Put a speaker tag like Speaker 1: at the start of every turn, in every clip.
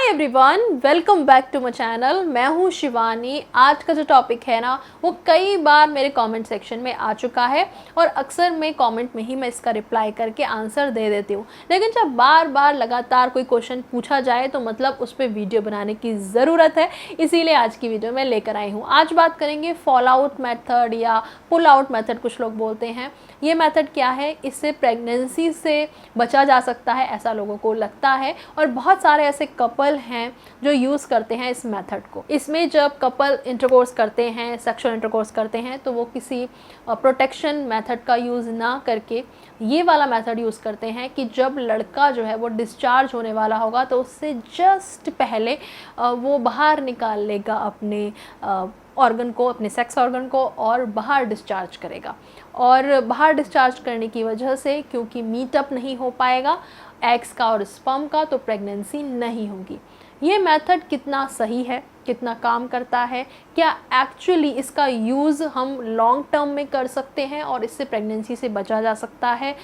Speaker 1: Hi everyone, welcome back to my channel. मैं हूँ शिवानी। आज का जो टॉपिक है ना, वो कई बार मेरे कमेंट सेक्शन में आ चुका है और अक्सर मैं कमेंट में ही मैं इसका रिप्लाई करके आंसर दे देती हूँ। लेकिन जब बार बार लगातार कोई क्वेश्चन पूछा जाए तो मतलब उस पर वीडियो बनाने की ज़रूरत है, इसीलिए आज की वीडियो मैं लेकर आई हूँ। आज बात करेंगे फॉल आउट मेथड या पुल आउट मेथड, कुछ लोग बोलते हैं। ये मेथड क्या है, इससे प्रेगनेंसी से बचा जा सकता है ऐसा लोगों को लगता है, और बहुत सारे ऐसे कपल हैं जो यूज़ करते हैं इस मेथड को। इसमें जब कपल इंटरकोर्स करते हैं, सेक्सुअल इंटरकोर्स करते हैं, तो वो किसी प्रोटेक्शन मेथड का यूज़ ना करके ये वाला मेथड यूज़ करते हैं कि जब लड़का जो है वो डिस्चार्ज होने वाला होगा तो उससे जस्ट पहले वो बाहर निकाल लेगा अपने ऑर्गन को, अपने सेक्स ऑर्गन को, और बाहर डिस्चार्ज करेगा। और बाहर डिस्चार्ज करने की वजह से, क्योंकि मीटअप नहीं हो पाएगा एग्स का और स्पर्म का, तो प्रेगनेंसी नहीं होगी। ये मेथड कितना सही है, कितना काम करता है, क्या एक्चुअली इसका यूज़ हम लॉन्ग टर्म में कर सकते हैं और इससे प्रेगनेंसी से बचा जा सकता है?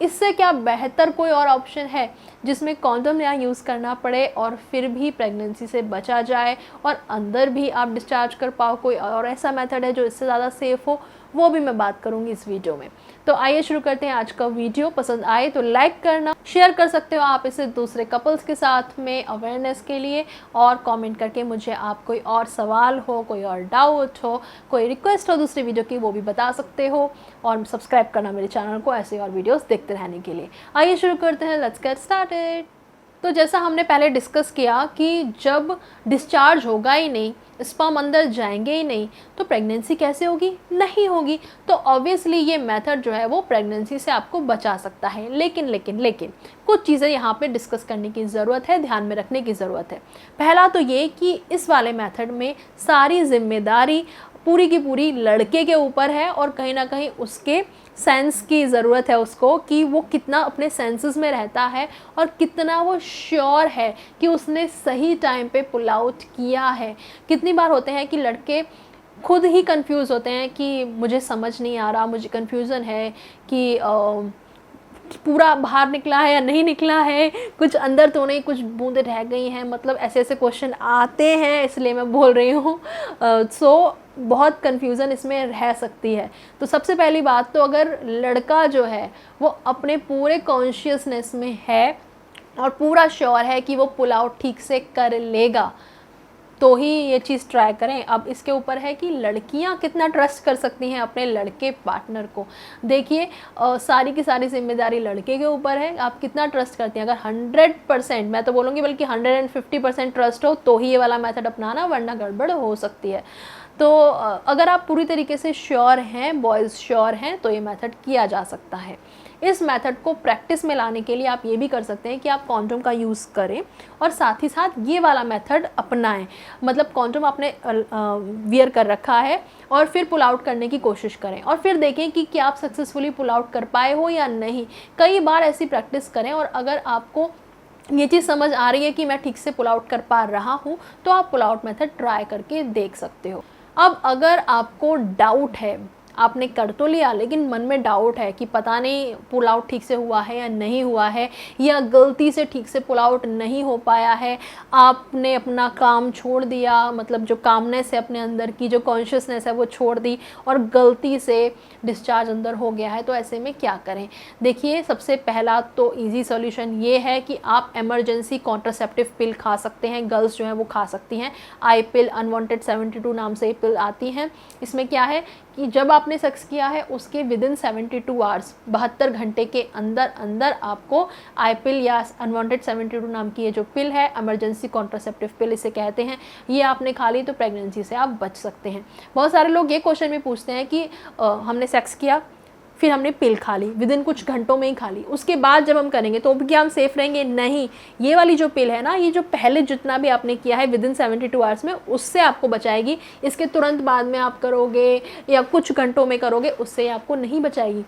Speaker 1: इससे क्या बेहतर कोई और ऑप्शन है जिसमें कॉन्डोम या यूज़ करना पड़े और फिर भी प्रेगनेंसी से बचा जाए और अंदर भी आप डिस्चार्ज कर पाओ? कोई और ऐसा मेथड है जो इससे ज़्यादा सेफ़ हो? वो भी मैं बात करूंगी इस वीडियो में। तो आइए शुरू करते हैं आज का वीडियो। पसंद आए तो लाइक करना, शेयर कर सकते हो आप इसे दूसरे कपल्स के साथ में अवेयरनेस के लिए, और कमेंट करके मुझे आप कोई और सवाल हो, कोई और डाउट हो, कोई रिक्वेस्ट हो दूसरी वीडियो की, वो भी बता सकते हो। और सब्सक्राइब करना मेरे चैनल को ऐसे और वीडियोस देखते रहने के लिए। आइए शुरू करते हैं, लेट्स गेट स्टार्टेड। तो जैसा हमने पहले डिस्कस किया कि जब डिस्चार्ज होगा ही नहीं, स्पर्म अंदर जाएंगे ही नहीं, तो प्रेगनेंसी कैसे होगी? नहीं होगी। तो ऑब्वियसली ये मेथड जो है वो प्रेगनेंसी से आपको बचा सकता है। लेकिन कुछ चीज़ें यहाँ पे डिस्कस करने की ज़रूरत है, ध्यान में रखने की ज़रूरत है। पहला तो ये कि इस वाले मेथड में सारी जिम्मेदारी पूरी की पूरी लड़के के ऊपर है, और कहीं ना कहीं उसके सेंस की ज़रूरत है उसको, कि वो कितना अपने सेंसेस में रहता है और कितना वो श्योर है कि उसने सही टाइम पे पुल आउट किया है। कितनी बार होते हैं कि लड़के खुद ही कंफ्यूज होते हैं कि मुझे समझ नहीं आ रहा, मुझे कंफ्यूजन है कि पूरा बाहर निकला है या नहीं निकला है, कुछ अंदर तो नहीं, कुछ बूंदें रह गई हैं। मतलब ऐसे ऐसे क्वेश्चन आते हैं, इसलिए मैं बोल रही हूँ। सो बहुत कन्फ्यूज़न इसमें रह सकती है। तो सबसे पहली बात तो, अगर लड़का जो है वो अपने पूरे कॉन्शियसनेस में है और पूरा श्योर है कि वो पुल आउट ठीक से कर लेगा, तो ही ये चीज़ ट्राई करें। अब इसके ऊपर है कि लड़कियां कितना ट्रस्ट कर सकती हैं अपने लड़के पार्टनर को। देखिए, सारी की सारी जिम्मेदारी लड़के के ऊपर है, आप कितना ट्रस्ट करती हैं। अगर 100%, मैं तो बोलूँगी बल्कि 150% ट्रस्ट हो तो ही ये वाला मेथड अपनाना, वरना गड़बड़ हो सकती है। तो अगर आप पूरी तरीके से श्योर हैं, बॉयज़ श्योर हैं, तो ये मेथड किया जा सकता है। इस मेथड को प्रैक्टिस में लाने के लिए आप ये भी कर सकते हैं कि आप कॉन्डोम का यूज़ करें और साथ ही साथ ये वाला मेथड अपनाएं। मतलब कॉन्डोम आपने वियर कर रखा है और फिर पुल आउट करने की कोशिश करें, और फिर देखें कि क्या आप सक्सेसफुली पुल आउट कर पाए हो या नहीं। कई बार ऐसी प्रैक्टिस करें, और अगर आपको ये चीज़ समझ आ रही है कि मैं ठीक से पुल आउट कर पा रहा हूँ, तो आप पुल आउट मेथड ट्राई करके देख सकते हो। अब अगर आपको डाउट है, आपने कर तो लिया लेकिन मन में डाउट है कि पता नहीं पुल आउट ठीक से हुआ है या नहीं हुआ है, या गलती से ठीक से पुल आउट नहीं हो पाया है, आपने अपना काम छोड़ दिया, मतलब जो कामनेस है अपने अंदर की, जो कॉन्शियसनेस है वो छोड़ दी और गलती से डिस्चार्ज अंदर हो गया है, तो ऐसे में क्या करें? देखिए, सबसे पहला तो ईजी सॉल्यूशन ये है कि आप एमरजेंसी कॉन्ट्रासेप्टिव पिल खा सकते हैं। गर्ल्स जो हैं वो खा सकती हैं। आई पिल, अनवांटेड 72 नाम से ये पिल आती हैं। इसमें क्या है कि जब आपने सेक्स किया है उसके विदिन 72 आवर्स, 72 घंटे के अंदर अंदर आपको आई पिल या अनवांटेड 72 नाम की ये जो पिल है, इमरजेंसी कॉन्ट्रासेप्टिव पिल इसे कहते हैं, ये आपने खा ली तो प्रेगनेंसी से आप बच सकते हैं। बहुत सारे लोग ये क्वेश्चन भी पूछते हैं कि हमने सेक्स किया, फिर हमने पिल खा ली, विदिन कुछ घंटों में ही खा ली, उसके बाद जब हम करेंगे तो क्या हम सेफ रहेंगे? नहीं। ये वाली जो पिल है ना, ये जो पहले जितना भी आपने किया है विदिन 72 आवर्स में, उससे आपको बचाएगी। इसके तुरंत बाद में आप करोगे या कुछ घंटों में करोगे, उससे आपको नहीं बचाएगी।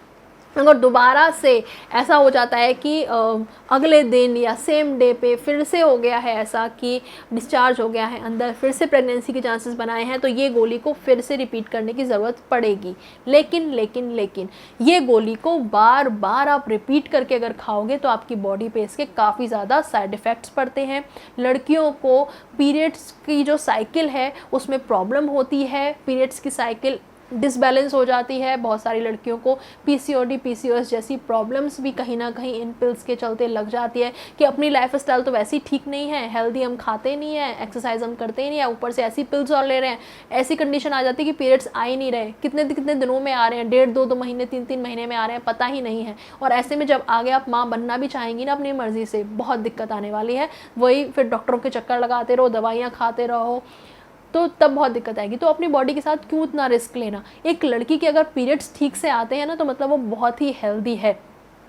Speaker 1: अगर दोबारा से ऐसा हो जाता है कि अगले दिन या सेम डे पे फिर से हो गया है ऐसा कि डिस्चार्ज हो गया है अंदर, फिर से प्रेगनेंसी के चांसेस बनाए हैं, तो ये गोली को फिर से रिपीट करने की ज़रूरत पड़ेगी। लेकिन ये गोली को बार बार आप रिपीट करके अगर खाओगे तो आपकी बॉडी पे इसके काफ़ी ज़्यादा साइड इफ़ेक्ट्स पड़ते हैं। लड़कियों को पीरियड्स की जो साइकिल है उसमें प्रॉब्लम होती है, पीरियड्स की साइकिल डिसबैलेंस हो जाती है। बहुत सारी लड़कियों को पीसीओडी पीसीओएस जैसी प्रॉब्लम्स भी कहीं ना कहीं इन पिल्स के चलते लग जाती है कि अपनी लाइफस्टाइल तो वैसी ठीक नहीं है, हेल्दी हम खाते नहीं है, एक्सरसाइज हम करते नहीं है, ऊपर से ऐसी पिल्स और ले रहे हैं, ऐसी कंडीशन आ जाती है कि पीरियड्स आ ही नहीं रहे, कितने कितने दिनों में आ रहे हैं, 1.5-2 महीने 3-3 महीने में आ रहे हैं, पता ही नहीं है। और ऐसे में जब आगे आप माँ बनना भी चाहेंगी ना अपनी मर्जी से, बहुत दिक्कत आने वाली है। वही फिर डॉक्टरों के चक्कर लगाते रहो, दवाइयाँ खाते रहो, तो तब बहुत दिक्कत आएगी। तो अपनी बॉडी के साथ क्यों इतना रिस्क लेना। एक लड़की के अगर पीरियड्स ठीक से आते हैं ना तो मतलब वो बहुत ही हेल्दी है।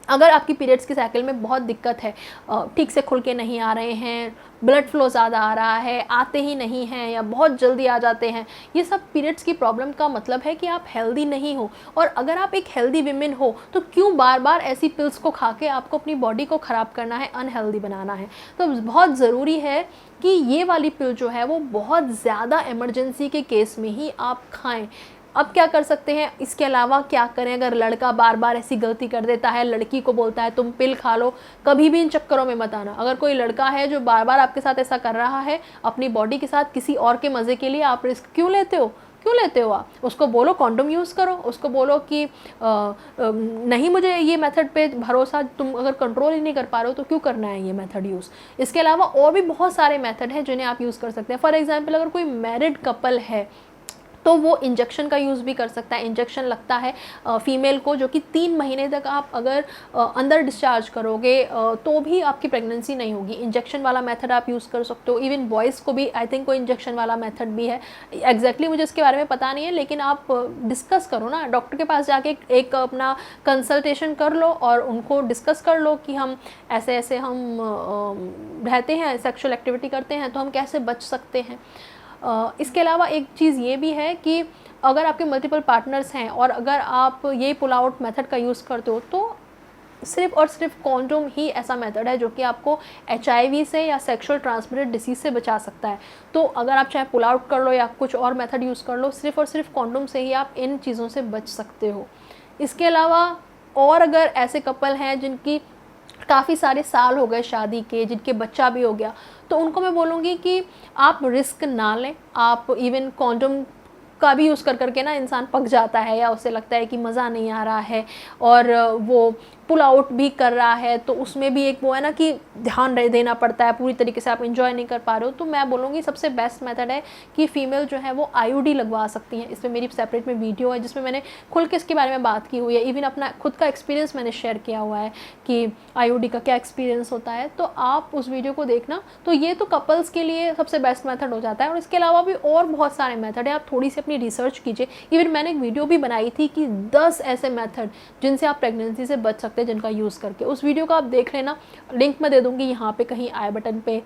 Speaker 1: अगर आपकी पीरियड्स की साइकिल में बहुत दिक्कत है, ठीक से खुल के नहीं आ रहे हैं, ब्लड फ्लो ज़्यादा आ रहा है, आते ही नहीं हैं या बहुत जल्दी आ जाते हैं, ये सब पीरियड्स की प्रॉब्लम का मतलब है कि आप हेल्दी नहीं हो। और अगर आप एक हेल्दी विमेन हो तो क्यों बार बार ऐसी पिल्स को खा के आपको अपनी बॉडी को ख़राब करना है, अनहेल्दी बनाना है। तो बहुत ज़रूरी है कि ये वाली पिल जो है वो बहुत ज़्यादा इमरजेंसी के केस में ही आप खाएँ। अब क्या कर सकते हैं, इसके अलावा क्या करें अगर लड़का बार बार ऐसी गलती कर देता है, लड़की को बोलता है तुम पिल खा लो, कभी भी इन चक्करों में मत आना। अगर कोई लड़का है जो बार बार आपके साथ ऐसा कर रहा है अपनी बॉडी के साथ किसी और के मज़े के लिए, आप रिस्क क्यों लेते हो, क्यों लेते हो आप। उसको बोलो कॉन्डोम यूज़ करो, उसको बोलो कि नहीं मुझे ये मेथड पे भरोसा, तुम अगर कंट्रोल ही नहीं कर पा रहे हो तो क्यों करना है ये मेथड यूज़। इसके अलावा और भी बहुत सारे मेथड हैं जिन्हें आप यूज़ कर सकते हैं। फॉर एग्जांपल अगर कोई मैरिड कपल है तो वो इंजेक्शन का यूज़ भी कर सकता है। इंजेक्शन लगता है फीमेल को, जो कि 3 महीने तक आप अगर अंदर डिस्चार्ज करोगे तो भी आपकी प्रेगनेंसी नहीं होगी। इंजेक्शन वाला मेथड आप यूज़ कर सकते हो। इवन बॉयज़ को भी आई थिंक कोई इंजेक्शन वाला मेथड भी है, एग्जैक्टली मुझे इसके बारे में पता नहीं है, लेकिन आप डिस्कस करो ना, डॉक्टर के पास जाके एक अपना कंसल्टेशन कर लो और उनको डिस्कस कर लो कि हम ऐसे ऐसे हम रहते हैं, सेक्सुअल एक्टिविटी करते हैं, तो हम कैसे बच सकते हैं। इसके अलावा एक चीज़ ये भी है कि अगर आपके मल्टीपल पार्टनर्स हैं और अगर आप ये पुल आउट मेथड का यूज़ करते हो तो सिर्फ और सिर्फ कॉन्डोम ही ऐसा मेथड है जो कि आपको HIV से या सेक्सुअल ट्रांसमिटेड डिसीज़ से बचा सकता है। तो अगर आप चाहे पुल आउट कर लो या कुछ और मेथड यूज़ कर लो, सिर्फ और सिर्फ कॉन्डोम से ही आप इन चीज़ों से बच सकते हो। इसके अलावा और अगर ऐसे कपल हैं जिनकी काफ़ी सारे साल हो गए शादी के, जिनके बच्चा भी हो गया, तो उनको मैं बोलूँगी कि आप रिस्क ना लें। आप इवन कॉन्डोम का भी यूज़ कर करके ना इंसान पक जाता है या उसे लगता है कि मज़ा नहीं आ रहा है और वो पुल आउट भी कर रहा है, तो उसमें भी एक वो है ना कि ध्यान देना पड़ता है, पूरी तरीके से आप इंजॉय नहीं कर पा रहे हो। तो मैं बोलूँगी सबसे बेस्ट मेथड है कि फ़ीमेल जो है वो IUD लगवा सकती हैं। इसमें मेरी सेपरेट में वीडियो है जिसमें मैंने खुल के इसके बारे में बात की हुई है। इवन अपना खुद का एक्सपीरियंस मैंने शेयर किया हुआ है कि IUD का क्या एक्सपीरियंस होता है, तो आप उस वीडियो को देखना। तो ये तो कपल्स के लिए सबसे बेस्ट मेथड हो जाता है। और इसके अलावा भी और बहुत सारे मेथड है, आप थोड़ी सी अपनी रिसर्च कीजिए। इवन मैंने एक वीडियो भी बनाई थी कि 10 ऐसे मेथड जिनसे आप प्रेगनेंसी से बच सकते हैं, जिनका यूज़ करके। उस वीडियो को आप देख लेना, लिंक मैं दे दूँगी यहाँ पे कहीं आई बटन पे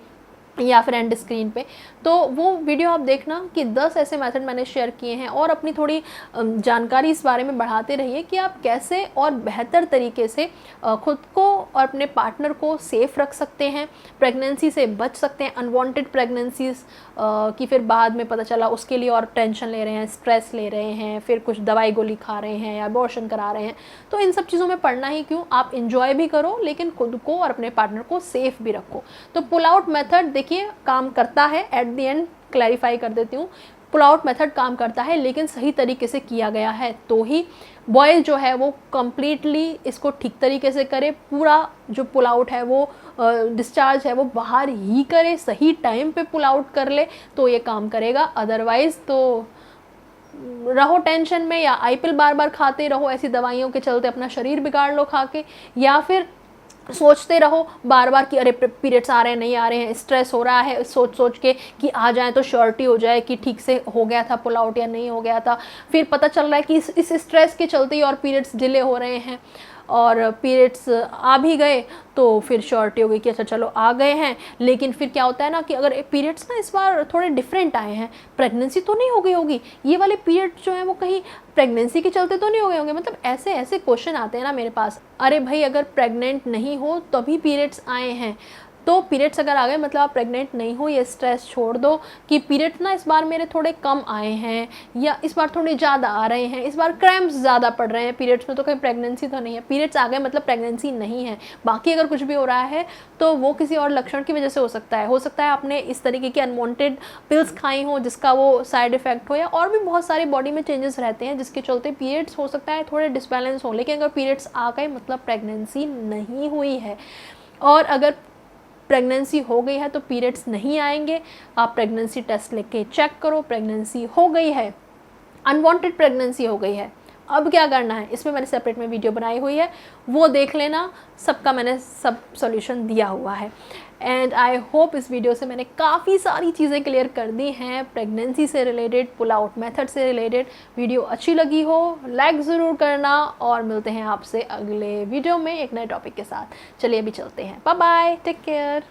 Speaker 1: या फिर एंड स्क्रीन पे। तो वो वीडियो आप देखना कि 10 ऐसे मेथड मैंने शेयर किए हैं और अपनी थोड़ी जानकारी इस बारे में बढ़ाते रहिए कि आप कैसे और बेहतर तरीके से खुद को और अपने पार्टनर को सेफ रख सकते हैं, प्रेगनेंसी से बच सकते हैं, अनवांटेड प्रेगनेंसीज की फिर बाद में पता चला उसके लिए और टेंशन ले रहे हैं, स्ट्रेस ले रहे हैं, फिर कुछ दवाई गोली खा रहे हैं या अबॉर्शन करा रहे हैं। तो इन सब चीज़ों में पड़ना ही क्यों, आप इंजॉय भी करो लेकिन खुद को और अपने पार्टनर को सेफ भी रखो। तो पुल आउट मेथड देखिए काम करता है, एट द एंड क्लैरिफाई कर देती हूँ, पुल आउट मेथड काम करता है लेकिन सही तरीके से किया गया है तो ही बॉय जो है वो कम्प्लीटली इसको ठीक तरीके से करे, पूरा जो पुल आउट है वो डिस्चार्ज है वो बाहर ही करे, सही टाइम पे पुल आउट कर ले तो ये काम करेगा। अदरवाइज़ तो रहो टेंशन में या IPL बार बार खाते रहो, ऐसी दवाइयों के चलते अपना शरीर बिगाड़ लो खा के, या फिर सोचते रहो बार बार कि अरे पीरियड्स आ रहे हैं नहीं आ रहे हैं, स्ट्रेस हो रहा है सोच सोच के कि आ जाए तो श्योरिटी हो जाए कि ठीक से हो गया था पुल आउट या नहीं हो गया था। फिर पता चल रहा है कि इस स्ट्रेस के चलते ही और पीरियड्स डिले हो रहे हैं। और पीरियड्स आ भी गए तो फिर श्योरिटी हो गई कि अच्छा चलो आ गए हैं। लेकिन फिर क्या होता है ना कि अगर पीरियड्स ना इस बार थोड़े डिफरेंट आए हैं, प्रेगनेंसी तो नहीं हो गई होगी, ये वाले पीरियड जो है वो कहीं प्रेगनेंसी के चलते तो नहीं हो गए होंगे, मतलब ऐसे ऐसे क्वेश्चन आते हैं ना मेरे पास। अरे भाई अगर प्रेग्नेंट नहीं हो तभी पीरियड्स आए हैं, तो पीरियड्स अगर आ गए मतलब आप प्रेग्नेंट नहीं हो, ये स्ट्रेस छोड़ दो कि पीरियड्स ना इस बार मेरे थोड़े कम आए हैं या इस बार थोड़े ज़्यादा आ रहे हैं, इस बार क्रैम्प्स ज़्यादा पड़ रहे हैं पीरियड्स में, तो कहीं प्रेगनेंसी तो नहीं है। पीरियड्स आ गए मतलब प्रेगनेंसी नहीं है। बाकी अगर कुछ भी हो रहा है तो वो किसी और लक्षण की वजह से हो सकता है। आपने इस तरीके की अनवांटेड पिल्स खाई हो जिसका वो साइड इफेक्ट हो, या और भी बहुत सारे बॉडी में चेंजेस रहते हैं जिसके चलते पीरियड्स हो सकता है थोड़े डिसबैलेंस हो। लेकिन अगर पीरियड्स आ गए मतलब प्रेगनेंसी नहीं हुई है। और अगर प्रेगनेंसी हो गई है तो पीरियड्स नहीं आएंगे। आप प्रेगनेंसी टेस्ट लेके चेक करो, प्रेगनेंसी हो गई है, अनवांटेड प्रेगनेंसी हो गई है, अब क्या करना है, इसमें मैंने सेपरेट में वीडियो बनाई हुई है, वो देख लेना, सबका मैंने सब सॉल्यूशन दिया हुआ है। एंड आई होप इस वीडियो से मैंने काफ़ी सारी चीज़ें क्लियर कर दी हैं प्रेगनेंसी से रिलेटेड, पुल आउट मेथड से रिलेटेड। वीडियो अच्छी लगी हो लाइक ज़रूर करना, और मिलते हैं आपसे अगले वीडियो में एक नए टॉपिक के साथ। चलिए अभी चलते हैं, बाय बाय, टेक केयर।